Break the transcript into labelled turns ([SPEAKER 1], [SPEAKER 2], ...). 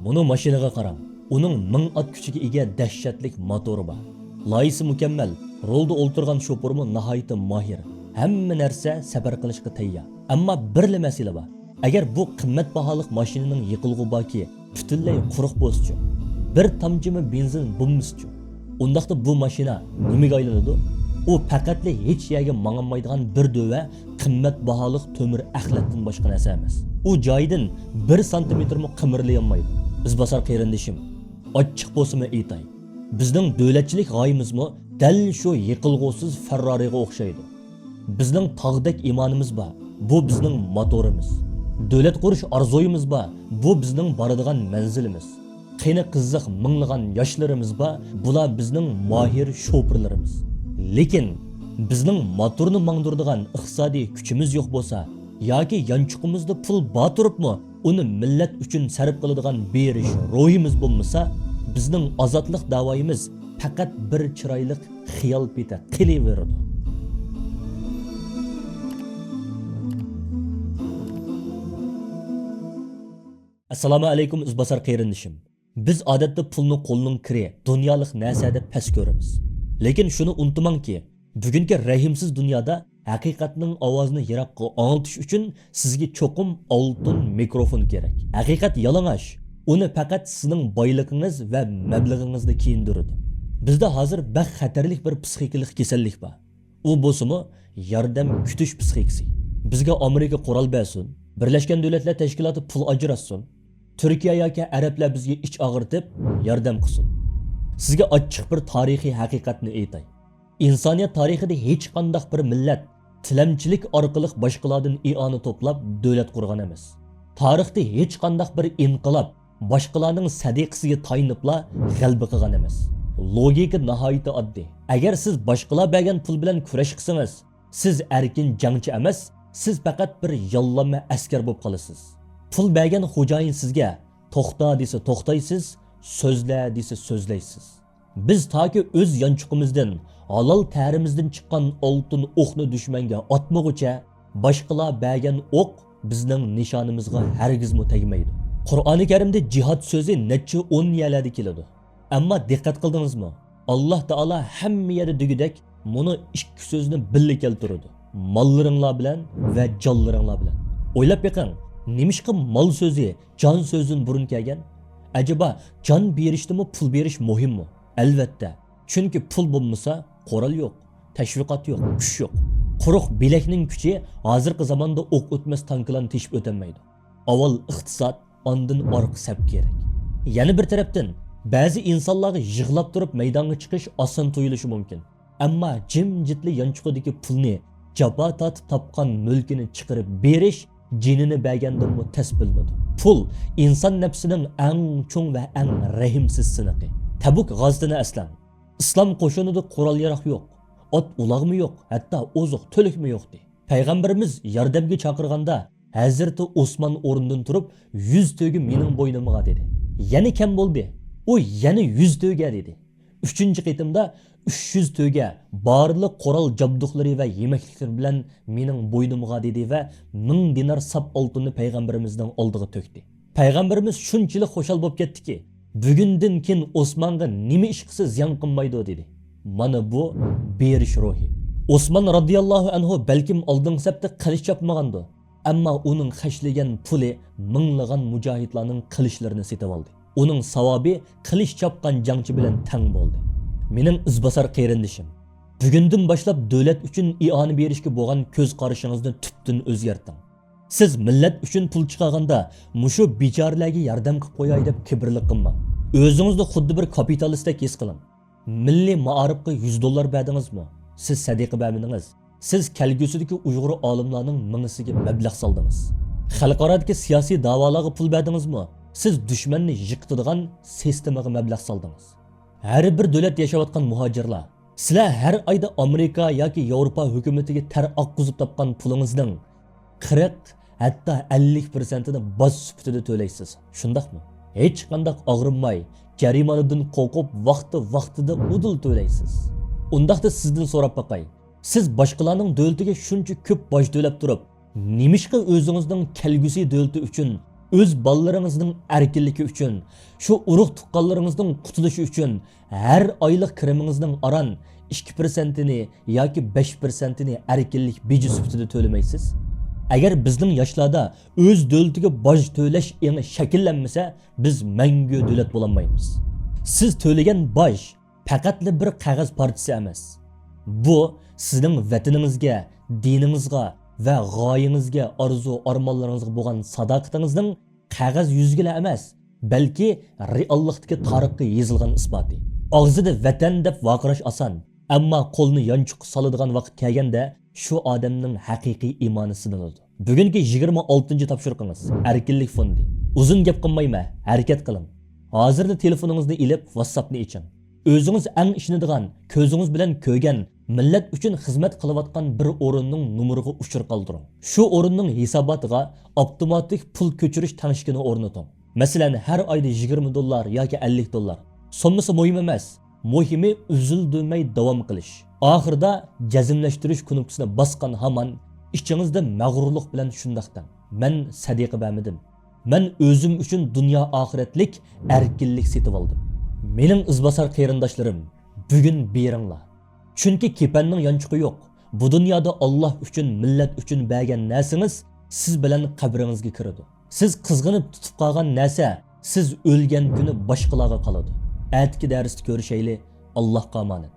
[SPEAKER 1] Buni mashinaga qarang. Uning 1000 ot kuchiga ega dahshatlik motori bor. Loyisi mukammal. Rolda o'ltirgan shoförmi nihoyat mahir. Hamma narsa safar qilishga tayyor. Ammo birla masala bor. Agar bu qimmatbaholik mashinaning yiqilg'i borki, butunlay quruq bo'lsa, bir tomchimi benzin bo'lmasa, undaqda bu mashina nimaga aylanadi? U faqatli hech yerga mang'anmaydigan bir dova qimmatbaholik temir axlatdan boshqa narsa emas. U joyidan 1 santimetrmi qimirlayolmaydi. Izbosar qarindishim, ochiq bo'lsa-mi aytay. Bizning davlatchilik g'oyimizmi dal shu yiqilg'usiz Ferrari'ga o'xshaydi. Bizning tog'dak imonimiz bor. Bu bizning motorimiz. Davlat qurish orzuyimiz bor. Bu bizning boradigan manzilimiz. Qiyni qiziq minglagan yoshlarimiz bor. Bular bizning mohir shofirlarimiz. Lekin bizning motorni mangdiradigan iqtisodiy kuchimiz yo'q bo'lsa, yoki yanchuqimizda pul bor turibmi, uni millat uchun sarf qiladigan berish ro'yimiz bo'lmasa, bizning ozodlik da'voyimiz faqat bir chiroyli xiyol peta qilaveradi. Assalomu alaykum izbosar qarindishim. Biz odatda pulni qo'lning kiri, dunyolik narsa deb past ko'ramiz. Lekin shuni unutmangki, bugungi rahimsiz dunyoda haqiqatning ovozini yiroqqa oltish uchun sizga cho'qim oltin mikrofon kerak. Haqiqat yalang'och. Uni faqat sizning boyligingiz va mablag'ingizda kiyindiradi. Bizda hozir bax xatarlik bir psixikalik kasallik bor. U bo'lsa-mu yordam kutish psixikasi. Bizga Amerika qurol bersin, Birlashgan Davlatlar Tashkiloti pul ajratsin, Turkiya yoki arablar bizga ich og'irtib yordam qilsin. Sizga ochiq bir tarixiy haqiqatni aytay. İnsaniyat tarixida hech qanday bir millat tilamchilik orqali boshqalardan ioni to'plab davlat qurgan emas. Tarixda hech qanday bir inqilob boshqalarning sadiqasiga tayinibla g'alaba qilgan emas. Logika nihoyat oddiy. Agar siz boshqalar bergan pul bilan kurash qilsangiz, siz erkin jangchi emas, siz faqat bir yollanma askar bo'lib qolasiz. Pul bergan xo'jayin sizga to'xta desa to'xtaysiz, so'zla desa so'zlaysiz. Biz toki o'z yanchuqimizdan, halol tarimizdan chiqqan oltin o'qni dushmanga otmoqcha, boshqalar bergan o'q bizning nishonimizga hargizmi tegmaydi. Qur'oni Karimda jihad so'zi necha 10 yerlarda keladi. Ammo diqqat qildingizmi? Alloh taolo hamma yerda degudek buni ikki so'zni birga keltiradi. Mollaringlar bilan va jonlaringlar bilan. O'ylab beqing, nimishqa mol so'zi jon so'zidan burun kelgan? Acaba jon berishdimi pul berish muhimmi? Albatta. Chunki pul bo'lmasa, qoral yo'q, tashviqot yo'q, kuch yo'q. Quruq bilakning kuchi hozirgi zamonda o'q o'tmas tanklarni teshib o'tolmaydi. Avval iqtisod, ondan orqa sap kerak. Yana bir tarafdan ba'zi insonlarga yig'lab turib maydonga chiqish oson tuyulishi mumkin. Ammo jimjitli yanchuqidagi pulni jabo tatib topgan mulkini chiqarib berish jinini bergandan tas bilinadi. Pul inson nafsining eng cho'ng va eng rahimsiz siniqi. Tabuk g'azotini aslan. Islom qo'shinida qurol yaroq yo'q, ot ulag'mi yo'q, hatto oziq to'likmi yo'qdi. Payg'ambarimiz yordamga chaqirganda Hazrati Osmon o'rnidan turib 100 to'gi mening bo'ynimga dedi. Yana kam bo'ldi. U yana 100 to'ga dedi. 3-qitimda 300 to'ga barliq qurol jabduqlari va yemekliklar bilan mening bo'ynimga dedi va 1000 dinar sap oltinni payg'ambarimizning oldiga to'kdi. Payg'ambarimiz shunchalik xo'shal bo'lib ketdiki, bugundan keyin Osmonga nima ish qilsa ziyon qilmaydi dedi. Mana bu berish ruhi. Osmon radhiyallohu anhu balkim oldingi sapda qilich chopmagandi, ammo uning xashlagan puli minglagan mujohidlarning qilichlarini setib oldi. Uning savobi qilich chopgan jangchi bilan teng bo'ldi. Mening izbosar qarindishim, bugundan boshlab davlat uchun ioni berishga bo'lgan ko'z qarashingizni tubdan o'zgarting. Siz millat uchun pul chiqarganda mushu bechoralarga yordam qilib qo'yay deb kibrlik qilmang. O'zingizni xuddi bir kapitalistdek his qiling. Milliy ma'arifga $100 berdingizmi? Siz sadiqa bermadingiz. Siz kelgusidagi Uyg'ur olimlarning mingisiga mablag' soldingiz. Xalqarodagi siyosiy da'volarga pul berdingizmi? Siz dushmanni yiqitadigan sistemaga mablag' soldingiz. Har bir davlat yashayotgan muhojirlar, sizlar har oyda Amerika yoki Yevropa hukumatiga tar oqqizib topgan pulingizning 40 hatto 50%ni boz sifatida to'laysiz. Shundaqmi? Hech qanday og'rinmay, jarimalardan qo'rqib vaqtida udul to'laysiz. Undaqda sizdan so'rab boqay. Siz boshqalarning davlatiga shuncha ko'p boj to'lab turib, nimishqa o'zingizning kelgusi davlati uchun o'z bolalaringizning erkinligi uchun, shu urug' tuqqanlaringizning qutulishi uchun har oylik kirimingizning aran 2%ni yoki 5%ni erkinlik beji sifatida to'lamaysiz. Agar bizning yoshlarda o'z davlatiga boj to'lash eng shakllanmasa, biz mangu davlat bo'lolmaymiz. Siz to'lagan boj faqatli bir qog'oz parchasi emas. Bu sizning vataningizga, diningizga va g'oyangizga, arzu-armonlaringizga bo'lgan sadoqatingizning qog'oz yuzgila emas, balki reallikdagi tarixga yozilgan isboti. Og'zida vatan deb vaqirash oson, ammo qo'lni yonchuq soladigan vaqt kelganda shu odamning haqiqiy iymoni siniladi. Bugungi 26-topshiriqingiz erkinlik fondi. Uzun gap qilmayman, harakat qiling. Hozirda telefoningizni ilib WhatsAppni oching. O'zingiz eng ishonadigan, ko'zingiz bilan ko'rgan, millat uchun xizmat qilayotgan bir o'rinning numeriga uchur qoldiring. Shu o'rinning hisobotiga avtomatik pul ko'chirish tanishkini o'rnating. Masalan, har oyda $20 yoki $50. Sommasi muhim emas. Muhimi uzilmay davom qilish. Oxirida jazmlashtirish knopkasini bosgan hamon ichingizda mag'rurlik bilan shundaqdan. Men sadiqa bermadim. Men o'zim uchun dunyo oxiratlik erkinlik setib oldim. Mening izbosar qarindoshlarim, bugun beringlar. Chunki kepanning yonchuqi yo'q. Bu dunyoda Alloh uchun, millat uchun bergan narsangiz siz bilan qabringizga kiradi. Siz qizg'inib tutib qolgan narsa siz o'lgan kuni boshqalarga qoladi. Atki darsda ko'rishayli. Allohga omonat.